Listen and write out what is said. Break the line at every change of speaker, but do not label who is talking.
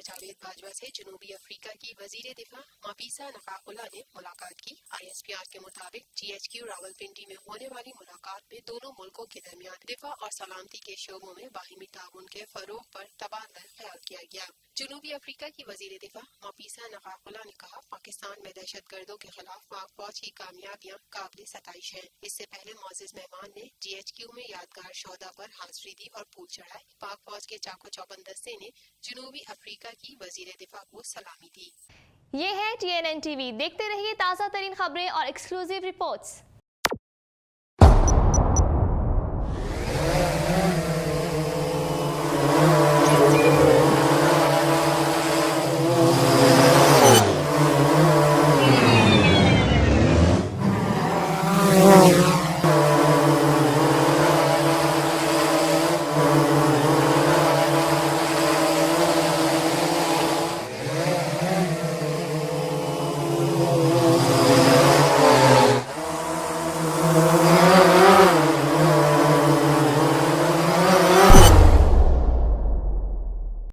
جاوید باجوہ سے جنوبی افریقہ کی وزیر دفاع ماپیسا نقاقلہ نے ملاقات کی۔ ISPR کے مطابق GHQ راولپنڈی میں ہونے والی ملاقات میں دونوں ملکوں کے درمیان دفاع اور سلامتی کے شعبوں میں باہمی تعاون کے فروغ پر تبادلہ خیال کیا گیا۔ جنوبی افریقہ کی وزیر دفاع ماپیسا نقاقلہ نے کہا، پاکستان میں دہشت گردوں کے خلاف پاک فوج کی کامیابیاں قابل ستائش ہیں۔ اس سے پہلے معزز مہمان نے GHQ میں یادگار شہدا پر حاضری دی اور پھول چڑھائے۔ پاک فوج کے چاق و چوبند دستے نے جنوبی افریقہ کی وزیر دفاع کو سلامی دی۔
یہ ہے TNN TV، دیکھتے رہیے تازہ ترین خبریں اور ایکسکلوزیو رپورٹس۔